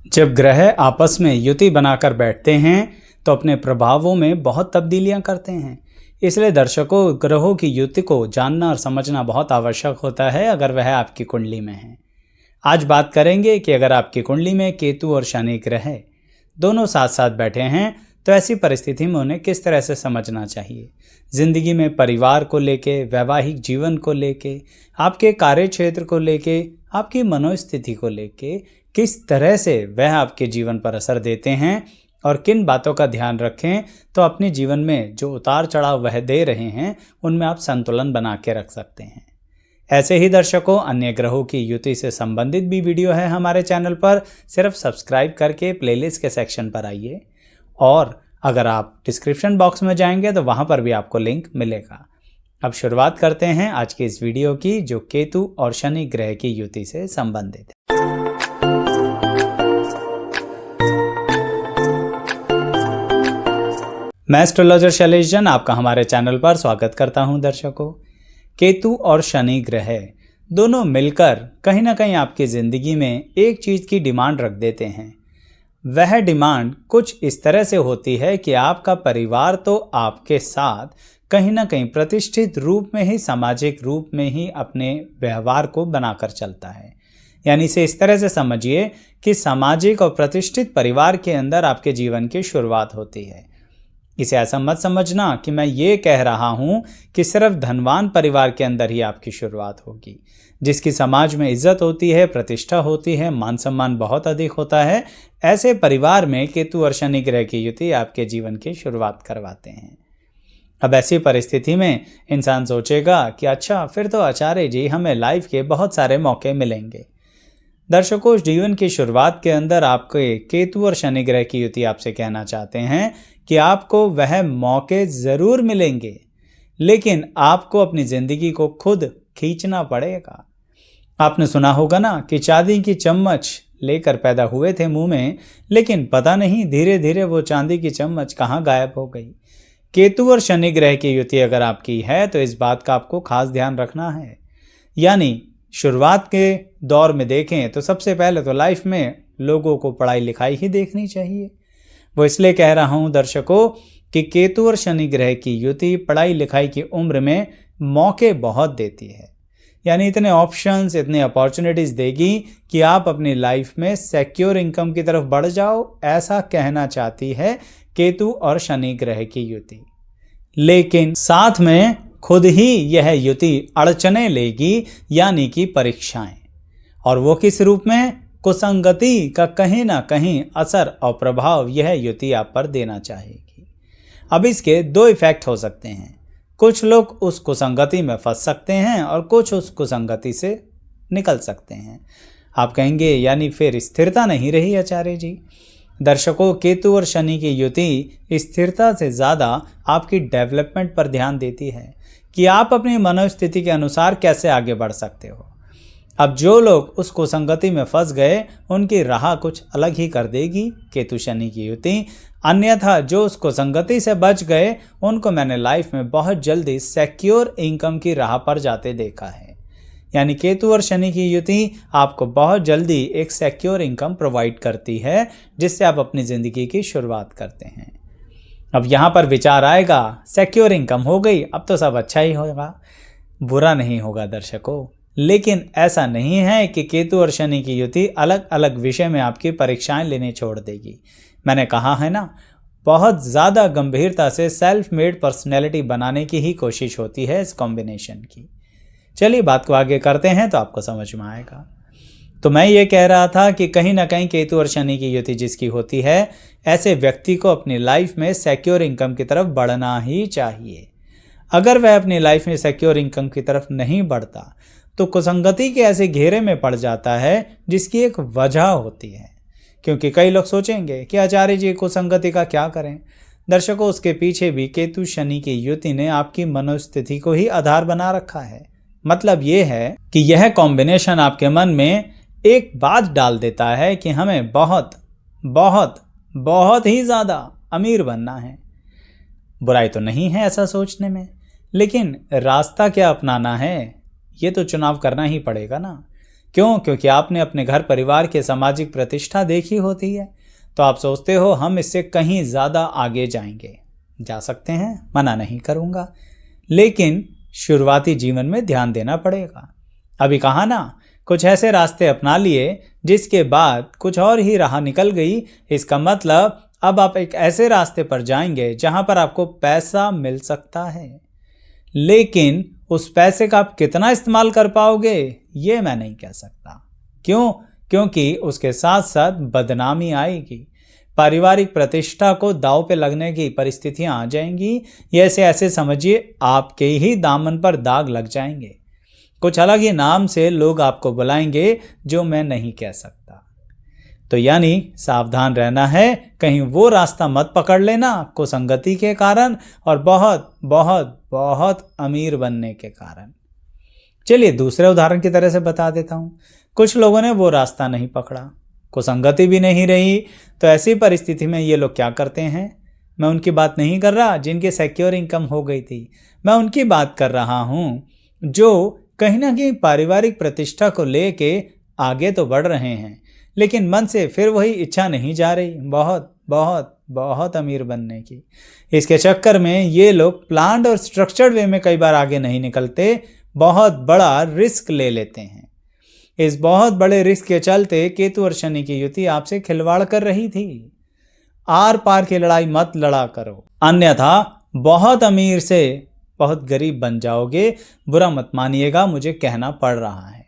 जब ग्रह आपस में युति बनाकर बैठते हैं तो अपने प्रभावों में बहुत तब्दीलियां करते हैं। इसलिए दर्शकों, ग्रहों की युति को जानना और समझना बहुत आवश्यक होता है अगर वह आपकी कुंडली में है। आज बात करेंगे कि अगर आपकी कुंडली में केतु और शनि ग्रह दोनों साथ साथ बैठे हैं तो ऐसी परिस्थिति में उन्हें किस तरह से समझना चाहिए। जिंदगी में परिवार को लेके, वैवाहिक जीवन को लेके, आपके कार्य क्षेत्र को लेके, आपकी मनोस्थिति को लेके किस तरह से वह आपके जीवन पर असर देते हैं और किन बातों का ध्यान रखें तो अपने जीवन में जो उतार चढ़ाव वह दे रहे हैं उनमें आप संतुलन बना के रख सकते हैं। ऐसे ही दर्शकों, अन्य ग्रहों की युति से संबंधित भी वीडियो है हमारे चैनल पर। सिर्फ सब्सक्राइब करके प्लेलिस्ट के सेक्शन पर आइए और अगर आप डिस्क्रिप्शन बॉक्स में जाएंगे तो वहां पर भी आपको लिंक मिलेगा। अब शुरुआत करते हैं आज की इस वीडियो की, जो केतु और शनि ग्रह की युति से संबंधित है। मैं एस्ट्रोलॉजर शैलेश जैन आपका हमारे चैनल पर स्वागत करता हूं। दर्शकों, केतु और शनि ग्रह दोनों मिलकर कहीं ना कहीं आपकी ज़िंदगी में एक चीज़ की डिमांड रख देते हैं। वह डिमांड कुछ इस तरह से होती है कि आपका परिवार तो आपके साथ कहीं ना कहीं प्रतिष्ठित रूप में ही, सामाजिक रूप में ही अपने व्यवहार को बनाकर चलता है। यानी इसे इस तरह से समझिए कि सामाजिक और प्रतिष्ठित परिवार के अंदर आपके जीवन की शुरुआत होती है। इसे ऐसा मत समझना कि मैं ये कह रहा हूँ कि सिर्फ धनवान परिवार के अंदर ही आपकी शुरुआत होगी, जिसकी समाज में इज्जत होती है, प्रतिष्ठा होती है, मान सम्मान बहुत अधिक होता है। ऐसे परिवार में केतु और शनि ग्रह की युति आपके जीवन की शुरुआत करवाते हैं। अब ऐसी परिस्थिति में इंसान सोचेगा कि अच्छा, फिर तो आचार्य जी हमें लाइफ के बहुत सारे मौके मिलेंगे। दर्शकों, जीवन की शुरुआत के अंदर आपके केतु और शनि ग्रह की युति आपसे कहना चाहते हैं कि आपको वह मौके ज़रूर मिलेंगे, लेकिन आपको अपनी ज़िंदगी को खुद खींचना पड़ेगा। आपने सुना होगा ना कि चांदी की चम्मच लेकर पैदा हुए थे मुंह में, लेकिन पता नहीं धीरे धीरे वो चांदी की चम्मच कहाँ गायब हो गई। केतु और शनि ग्रह की युति अगर आपकी है तो इस बात का आपको खास ध्यान रखना है। यानी शुरुआत के दौर में देखें तो सबसे पहले तो लाइफ में लोगों को पढ़ाई लिखाई ही देखनी चाहिए। वो इसलिए कह रहा हूँ दर्शकों कि केतु और शनि ग्रह की युति पढ़ाई लिखाई की उम्र में मौके बहुत देती है। यानी इतने ऑप्शंस, इतने अपॉर्चुनिटीज़ देगी कि आप अपनी लाइफ में सिक्योर इनकम की तरफ बढ़ जाओ, ऐसा कहना चाहती है केतु और शनि ग्रह की युति। लेकिन साथ में खुद ही यह युति अड़चने लेगी, यानी कि परीक्षाएं। और वो किस रूप में? कुसंगति का कहीं ना कहीं असर और प्रभाव यह युति आप पर देना चाहेगी। अब इसके दो इफेक्ट हो सकते हैं। कुछ लोग उस कुसंगति में फंस सकते हैं और कुछ उस कुसंगति से निकल सकते हैं। आप कहेंगे यानी फिर स्थिरता नहीं रही आचार्य जी। दर्शकों, केतु और शनि की युति स्थिरता से ज़्यादा आपकी डेवलपमेंट पर ध्यान देती है कि आप अपनी मनोस्थिति के अनुसार कैसे आगे बढ़ सकते हो। अब जो लोग उस कुसंगति में फंस गए उनकी राह कुछ अलग ही कर देगी केतु शनि की युति। अन्यथा जो उस कुसंगति से बच गए उनको मैंने लाइफ में बहुत जल्दी सिक्योर इनकम की राह पर जाते देखा है। यानी केतु और शनि की युति आपको बहुत जल्दी एक सिक्योर इनकम प्रोवाइड करती है, जिससे आप अपनी ज़िंदगी की शुरुआत करते हैं। अब यहाँ पर विचार आएगा, सिक्योर इनकम हो गई, अब तो सब अच्छा ही होगा, बुरा नहीं होगा दर्शकों। लेकिन ऐसा नहीं है कि केतु और शनि की युति अलग अलग विषय में आपकी परीक्षाएं लेने छोड़ देगी। मैंने कहा है ना, बहुत ज़्यादा गंभीरता से सेल्फ मेड पर्सनैलिटी बनाने की ही कोशिश होती है इस कॉम्बिनेशन की। चलिए बात को आगे करते हैं तो आपको समझ में आएगा। तो मैं ये कह रहा था कि कहीं ना कहीं केतु और शनि की युति जिसकी होती है, ऐसे व्यक्ति को अपनी लाइफ में सिक्योर इनकम की तरफ बढ़ना ही चाहिए। अगर वह अपनी लाइफ में सिक्योर इनकम की तरफ नहीं बढ़ता तो कुसंगति के ऐसे घेरे में पड़ जाता है जिसकी एक वजह होती है। क्योंकि कई लोग सोचेंगे कि आचार्य जी कुसंगति का क्या करें। दर्शकों, उसके पीछे भी केतु शनि की युति ने आपकी मनोस्थिति को ही आधार बना रखा है। मतलब ये है कि यह कॉम्बिनेशन आपके मन में एक बात डाल देता है कि हमें बहुत बहुत बहुत ही ज़्यादा अमीर बनना है। बुराई तो नहीं है ऐसा सोचने में, लेकिन रास्ता क्या अपनाना है ये तो चुनाव करना ही पड़ेगा ना। क्यों? क्योंकि आपने अपने घर परिवार के सामाजिक प्रतिष्ठा देखी होती है, तो आप सोचते हो हम इससे कहीं ज़्यादा आगे जाएंगे। जा सकते हैं, मना नहीं करूँगा, लेकिन शुरुआती जीवन में ध्यान देना पड़ेगा। अभी कहा ना, कुछ ऐसे रास्ते अपना लिए जिसके बाद कुछ और ही राह निकल गई। इसका मतलब अब आप एक ऐसे रास्ते पर जाएंगे जहां पर आपको पैसा मिल सकता है, लेकिन उस पैसे का आप कितना इस्तेमाल कर पाओगे ये मैं नहीं कह सकता। क्यों? क्योंकि उसके साथ साथ बदनामी आएगी, पारिवारिक प्रतिष्ठा को दांव पे लगने की परिस्थितियां आ जाएंगी। ये ऐसे समझिए आपके ही दामन पर दाग लग जाएंगे। कुछ अलग ही नाम से लोग आपको बुलाएंगे जो मैं नहीं कह सकता। तो यानी सावधान रहना है, कहीं वो रास्ता मत पकड़ लेना कुसंगति के कारण और बहुत बहुत बहुत अमीर बनने के कारण। चलिए दूसरे उदाहरण की तरह से बता देता हूँ। कुछ लोगों ने वो रास्ता नहीं पकड़ा, कुसंगति भी नहीं रही, तो ऐसी परिस्थिति में ये लोग क्या करते हैं? मैं उनकी बात नहीं कर रहा जिनकी सिक्योर इनकम हो गई थी, मैं उनकी बात कर रहा हूँ जो कहीं ना कहीं पारिवारिक प्रतिष्ठा को लेके आगे तो बढ़ रहे हैं, लेकिन मन से फिर वही इच्छा नहीं जा रही बहुत बहुत बहुत अमीर बनने की। इसके चक्कर में ये लोग प्लान्ड और स्ट्रक्चर्ड वे में कई बार आगे नहीं निकलते, बहुत बड़ा रिस्क ले लेते हैं। इस बहुत बड़े रिस्क के चलते केतु और शनि की युति आपसे खिलवाड़ कर रही थी। आर पार की लड़ाई मत लड़ा करो, अन्यथा बहुत अमीर से बहुत गरीब बन जाओगे। बुरा मत मानिएगा, मुझे कहना पड़ रहा है,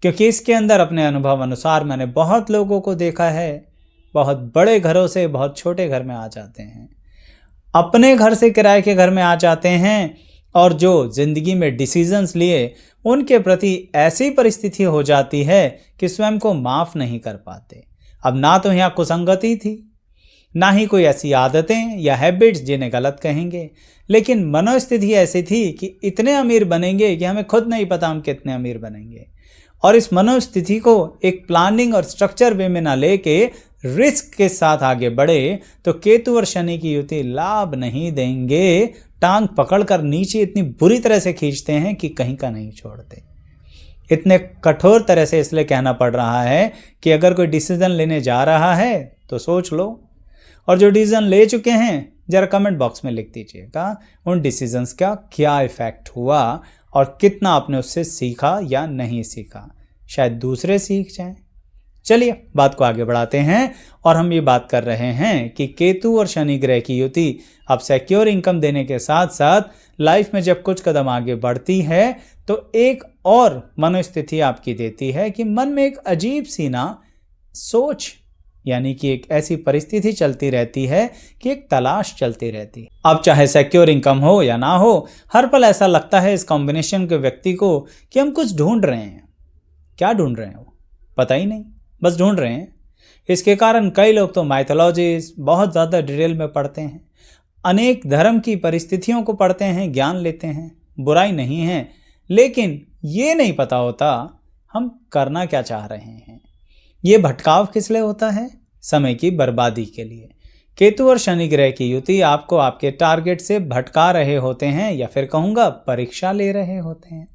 क्योंकि इसके अंदर अपने अनुभव अनुसार मैंने बहुत लोगों को देखा है, बहुत बड़े घरों से बहुत छोटे घर में आ जाते हैं, अपने घर से किराए के घर में आ जाते हैं, और जो जिंदगी में डिसीजंस लिए उनके प्रति ऐसी परिस्थिति हो जाती है कि स्वयं को माफ नहीं कर पाते। अब ना तो यहाँ कुसंगति थी, ना ही कोई ऐसी आदतें या हैबिट्स जिन्हें गलत कहेंगे, लेकिन मनोस्थिति ऐसी थी कि इतने अमीर बनेंगे कि हमें खुद नहीं पता हम कितने अमीर बनेंगे। और इस मनोस्थिति को एक प्लानिंग और स्ट्रक्चर वे में ना लेके रिस्क के साथ आगे बढ़े तो केतु और शनि की युति लाभ नहीं देंगे। टांग पकड़कर नीचे इतनी बुरी तरह से खींचते हैं कि कहीं का नहीं छोड़ते। इतने कठोर तरह से इसलिए कहना पड़ रहा है कि अगर कोई डिसीजन लेने जा रहा है तो सोच लो, और जो डिसीजन ले चुके हैं जरा कमेंट बॉक्स में लिख दीजिएगा उन डिसीजंस का क्या इफेक्ट हुआ और कितना आपने उससे सीखा या नहीं सीखा। शायद दूसरे सीख जाएं। चलिए बात को आगे बढ़ाते हैं, और हम ये बात कर रहे हैं कि केतु और शनि ग्रह की युति अब सिक्योर इनकम देने के साथ साथ लाइफ में जब कुछ कदम आगे बढ़ती है तो एक और मनोस्थिति आपकी देती है कि मन में एक अजीब सी ना सोच, यानी कि एक ऐसी परिस्थिति चलती रहती है कि एक तलाश चलती रहती है। अब चाहे सिक्योर इनकम हो या ना हो, हर पल ऐसा लगता है इस कॉम्बिनेशन के व्यक्ति को कि हम कुछ ढूंढ रहे हैं। क्या ढूंढ रहे हैं वो पता ही नहीं, बस ढूंढ रहे हैं। इसके कारण कई लोग तो माइथोलॉजीज बहुत ज़्यादा डिटेल में पढ़ते हैं, अनेक धर्म की परिस्थितियों को पढ़ते हैं, ज्ञान लेते हैं, बुराई नहीं है, लेकिन ये नहीं पता होता हम करना क्या चाह रहे हैं। ये भटकाव किस लिए होता है? समय की बर्बादी के लिए। केतु और शनि ग्रह की युति आपको आपके टारगेट से भटका रहे होते हैं, या फिर कहूँगा परीक्षा ले रहे होते हैं।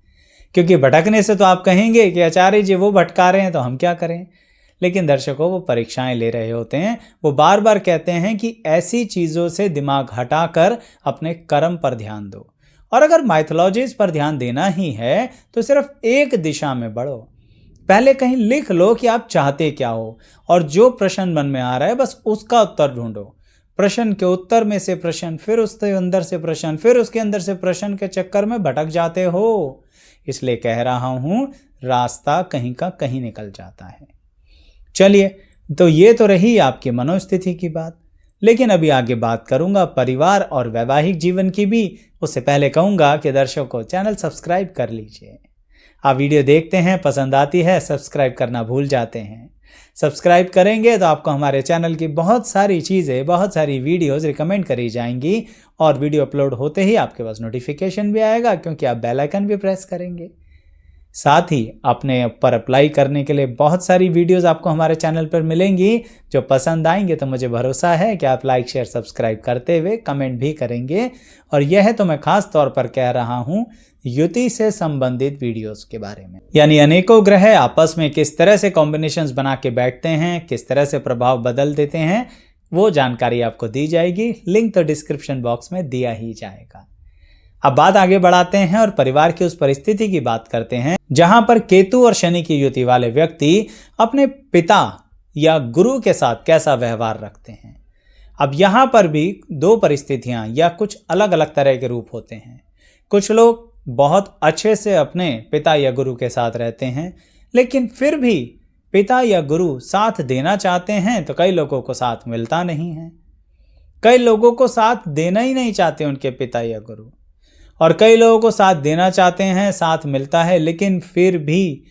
क्योंकि भटकने से तो आप कहेंगे कि आचार्य जी वो भटका रहे हैं तो हम क्या करें, लेकिन दर्शकों वो परीक्षाएं ले रहे होते हैं। वो बार बार कहते हैं कि ऐसी चीज़ों से दिमाग हटाकर अपने कर्म पर ध्यान दो, और अगर माइथोलॉजीज पर ध्यान देना ही है तो सिर्फ एक दिशा में बढ़ो। पहले कहीं लिख लो कि आप चाहते क्या हो, और जो प्रश्न मन में आ रहा है बस उसका उत्तर ढूंढो। प्रश्न के उत्तर में से प्रश्न, फिर उसके अंदर से प्रश्न, फिर उसके अंदर से प्रश्न के चक्कर में भटक जाते हो। इसलिए कह रहा हूं रास्ता कहीं का कहीं निकल जाता है। चलिए, तो ये तो रही आपकी मनोस्थिति की बात, लेकिन अभी आगे बात करूंगा परिवार और वैवाहिक जीवन की भी। उससे पहले कहूंगा कि दर्शकों चैनल सब्सक्राइब कर लीजिए। आप वीडियो देखते हैं, पसंद आती है, सब्सक्राइब करना भूल जाते हैं। सब्सक्राइब करेंगे तो आपको हमारे चैनल की बहुत सारी चीज़ें, बहुत सारी वीडियोस रिकमेंड करी जाएंगी, और वीडियो अपलोड होते ही आपके पास नोटिफिकेशन भी आएगा, क्योंकि आप बेल आइकन भी प्रेस करेंगे। साथ ही अपने ऊपर अप्लाई करने के लिए बहुत सारी वीडियोस आपको हमारे चैनल पर मिलेंगी। जो पसंद आएंगे तो मुझे भरोसा है कि आप लाइक शेयर सब्सक्राइब करते हुए कमेंट भी करेंगे। और यह तो मैं खास तौर पर कह रहा हूँ युति से संबंधित वीडियोस के बारे में, यानी अनेकों ग्रह आपस में किस तरह से कॉम्बिनेशंस बना के बैठते हैं, किस तरह से प्रभाव बदल देते हैं, वो जानकारी आपको दी जाएगी। लिंक तो डिस्क्रिप्शन बॉक्स में दिया ही जाएगा। अब बात आगे बढ़ाते हैं और परिवार की उस परिस्थिति की बात करते हैं जहां पर केतु और शनि की युति वाले व्यक्ति अपने पिता या गुरु के साथ कैसा व्यवहार रखते हैं। अब यहां पर भी दो परिस्थितियां या कुछ अलग अलग तरह के रूप होते हैं। कुछ लोग बहुत अच्छे से अपने पिता या गुरु के साथ रहते हैं, लेकिन फिर भी पिता या गुरु साथ देना चाहते हैं तो कई लोगों को साथ मिलता नहीं है। कई लोगों को साथ देना ही नहीं चाहते उनके पिता या गुरु, और कई लोगों को साथ देना चाहते हैं, साथ मिलता है, लेकिन फिर भी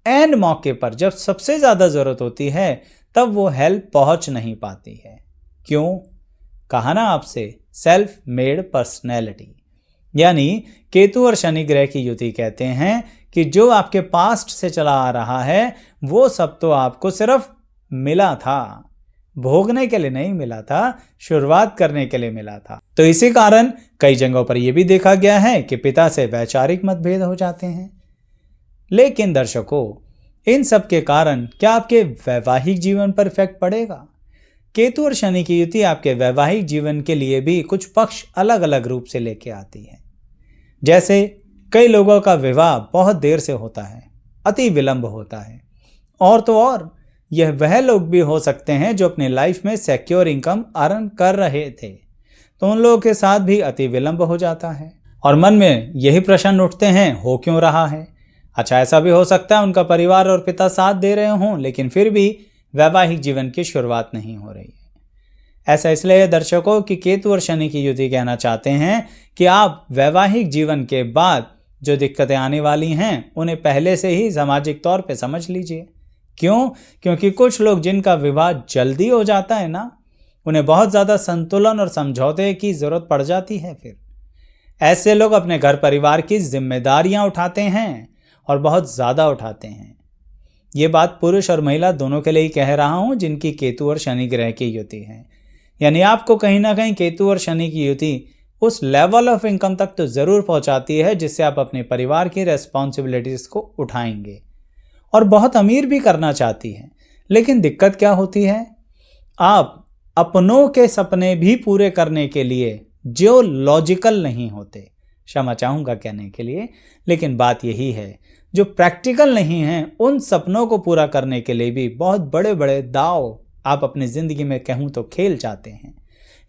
एंड मौके पर जब सबसे ज़्यादा ज़रूरत होती है तब वो हेल्प पहुंच नहीं पाती है। क्यों? कहा ना आपसे, सेल्फ मेड पर्सनैलिटी। यानी केतु और शनि ग्रह की युति कहते हैं कि जो आपके पास्ट से चला आ रहा है वो सब तो आपको सिर्फ मिला था, भोगने के लिए नहीं मिला था, शुरुआत करने के लिए मिला था। तो इसी कारण कई जगहों पर यह भी देखा गया है कि पिता से वैचारिक मतभेद हो जाते हैं। लेकिन दर्शकों, इन सब के कारण क्या आपके वैवाहिक जीवन पर इफेक्ट पड़ेगा? केतु और शनि की युति आपके वैवाहिक जीवन के लिए भी कुछ पक्ष अलग अलग रूप से लेके आती है। जैसे कई लोगों का विवाह बहुत देर से होता है, अति विलंब होता है, और तो और यह वह लोग भी हो सकते हैं जो अपनी लाइफ में सिक्योर इनकम अर्न कर रहे थे, तो उन लोगों के साथ भी अति विलंब हो जाता है और मन में यही प्रश्न उठते हैं, हो क्यों रहा है? अच्छा, ऐसा भी हो सकता है उनका परिवार और पिता साथ दे रहे हों, लेकिन फिर भी वैवाहिक जीवन की शुरुआत नहीं हो रही है। ऐसा इसलिए है दर्शकों कि केतु और शनि की युति कहना चाहते हैं कि आप वैवाहिक जीवन के बाद जो दिक्कतें आने वाली हैं उन्हें पहले से ही सामाजिक तौर पे समझ लीजिए। क्यों? क्योंकि कुछ लोग जिनका विवाह जल्दी हो जाता है ना, उन्हें बहुत ज़्यादा संतुलन और समझौते की ज़रूरत पड़ जाती है। फिर ऐसे लोग अपने घर परिवार की जिम्मेदारियां उठाते हैं और बहुत ज़्यादा उठाते हैं। ये बात पुरुष और महिला दोनों के लिए ही कह रहा हूँ जिनकी केतु और शनि ग्रह की युति है। यानी आपको कहीं ना कहीं केतु और शनि की युति उस लेवल ऑफ इनकम तक तो ज़रूर पहुँचाती है जिससे आप अपने परिवार की रेस्पॉन्सिबिलिटीज़ को उठाएंगे और बहुत अमीर भी करना चाहती है। लेकिन दिक्कत क्या होती है? आप अपनों के सपने भी पूरे करने के लिए जो लॉजिकल नहीं होते, क्षमा चाहूँगा कहने के लिए, लेकिन बात यही है, जो प्रैक्टिकल नहीं है, उन सपनों को पूरा करने के लिए भी बहुत बड़े बड़े दाव आप अपनी ज़िंदगी में कहूँ तो खेल जाते हैं।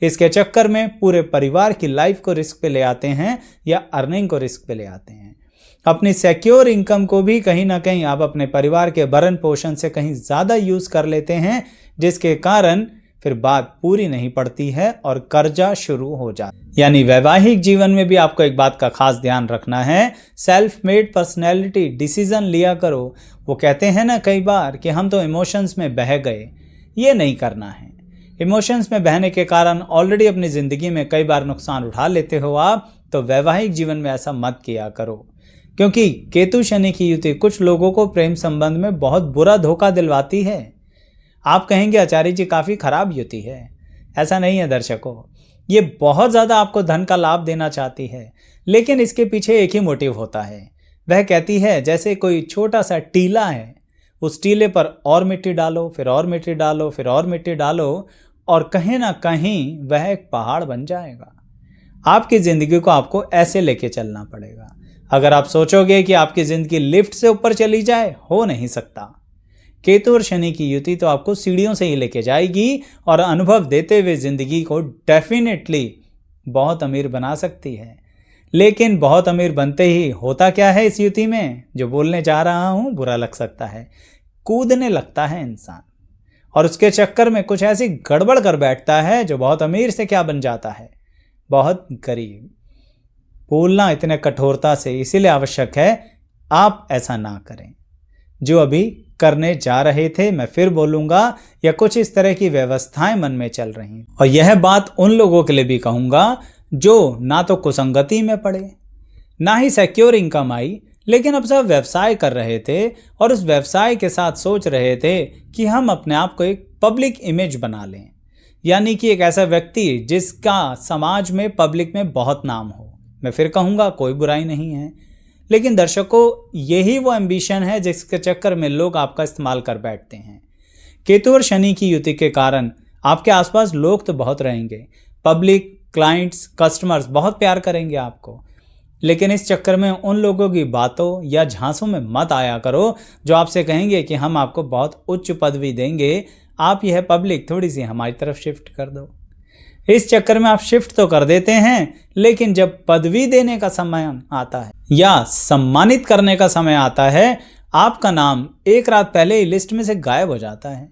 इसके चक्कर में पूरे परिवार की लाइफ को रिस्क पे ले आते हैं या अर्निंग को रिस्क पे ले आते हैं। अपनी सिक्योर इनकम को भी कहीं ना कहीं आप अपने परिवार के भरण पोषण से कहीं ज़्यादा यूज़ कर लेते हैं, जिसके कारण फिर बात पूरी नहीं पड़ती है और कर्जा शुरू हो जाता है। यानी वैवाहिक जीवन में भी आपको एक बात का खास ध्यान रखना है, सेल्फ मेड पर्सनैलिटी, डिसीजन लिया करो। वो कहते हैं ना कई बार कि हम तो इमोशंस में बह गए, ये नहीं करना है। इमोशंस में बहने के कारण ऑलरेडी अपनी ज़िंदगी में कई बार नुकसान उठा लेते हो आप, तो वैवाहिक जीवन में ऐसा मत किया करो। क्योंकि केतु शनि की युति कुछ लोगों को प्रेम संबंध में बहुत बुरा धोखा दिलवाती है। आप कहेंगे आचार्य जी काफ़ी खराब युति है। ऐसा नहीं है दर्शकों, ये बहुत ज़्यादा आपको धन का लाभ देना चाहती है, लेकिन इसके पीछे एक ही मोटिव होता है। वह कहती है जैसे कोई छोटा सा टीला है, उस टीले पर और मिट्टी डालो, फिर और मिट्टी डालो, फिर और मिट्टी डालो, और कहीं ना कहीं वह एक पहाड़ बन जाएगा। आपकी ज़िंदगी को आपको ऐसे लेके चलना पड़ेगा। अगर आप सोचोगे कि आपकी ज़िंदगी लिफ्ट से ऊपर चली जाए, हो नहीं सकता। केतु और शनि की युति तो आपको सीढ़ियों से ही लेके जाएगी और अनुभव देते हुए ज़िंदगी को डेफिनेटली बहुत अमीर बना सकती है। लेकिन बहुत अमीर बनते ही होता क्या है इस युति में, जो बोलने जा रहा हूँ बुरा लग सकता है, कूदने लगता है इंसान और उसके चक्कर में कुछ ऐसी गड़बड़ कर बैठता है जो बहुत अमीर से क्या बन जाता है, बहुत गरीब। बोलना इतने कठोरता से इसीलिए आवश्यक है आप ऐसा ना करें जो अभी करने जा रहे थे। मैं फिर बोलूँगा, या कुछ इस तरह की व्यवस्थाएं मन में चल रही हैं। और यह बात उन लोगों के लिए भी कहूँगा जो ना तो कुसंगति में पड़े, ना ही सिक्योर इनकम आई, लेकिन अब सब व्यवसाय कर रहे थे और उस व्यवसाय के साथ सोच रहे थे कि हम अपने आप को एक पब्लिक इमेज बना लें, यानी कि एक ऐसा व्यक्ति जिसका समाज में, पब्लिक में बहुत नाम हो। मैं फिर कहूँगा कोई बुराई नहीं है, लेकिन दर्शकों, यही वो एम्बिशन है जिसके चक्कर में लोग आपका इस्तेमाल कर बैठते हैं। केतु और शनि की युति के कारण आपके आसपास लोग तो बहुत रहेंगे, पब्लिक, क्लाइंट्स, कस्टमर्स बहुत प्यार करेंगे आपको, लेकिन इस चक्कर में उन लोगों की बातों या झांसों में मत आया करो जो आपसे कहेंगे कि हम आपको बहुत उच्च पदवी देंगे, आप यह पब्लिक थोड़ी सी हमारी तरफ शिफ्ट कर दो। इस चक्कर में आप शिफ्ट तो कर देते हैं, लेकिन जब पदवी देने का समय आता है या सम्मानित करने का समय आता है, आपका नाम एक रात पहले ही लिस्ट में से गायब हो जाता है।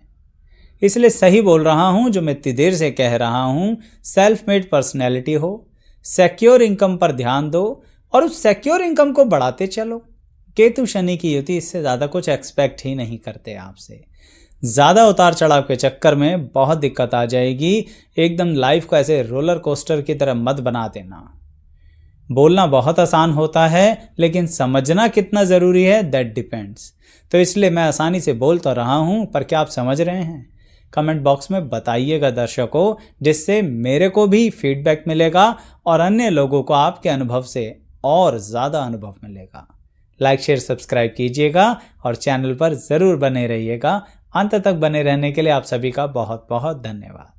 इसलिए सही बोल रहा हूं जो मैं इतनी देर से कह रहा हूं, सेल्फ मेड पर्सनैलिटी हो, सिक्योर इनकम पर ध्यान दो और उस सिक्योर इनकम को बढ़ाते चलो। केतु शनि की युति इससे ज़्यादा कुछ एक्सपेक्ट ही नहीं करते आपसे। ज़्यादा उतार चढ़ाव के चक्कर में बहुत दिक्कत आ जाएगी। एकदम लाइफ को ऐसे रोलर कोस्टर की तरह मत बना देना। बोलना बहुत आसान होता है, लेकिन समझना कितना ज़रूरी है दैट डिपेंड्स। तो इसलिए मैं आसानी से बोल तो रहा हूँ, पर क्या आप समझ रहे हैं? कमेंट बॉक्स में बताइएगा दर्शकों, जिससे मेरे को भी फीडबैक मिलेगा और अन्य लोगों को आपके अनुभव से और ज़्यादा अनुभव मिलेगा। लाइक, शेयर, सब्सक्राइब कीजिएगा और चैनल पर ज़रूर बने रहिएगा। अंत तक बने रहने के लिए आप सभी का बहुत बहुत धन्यवाद।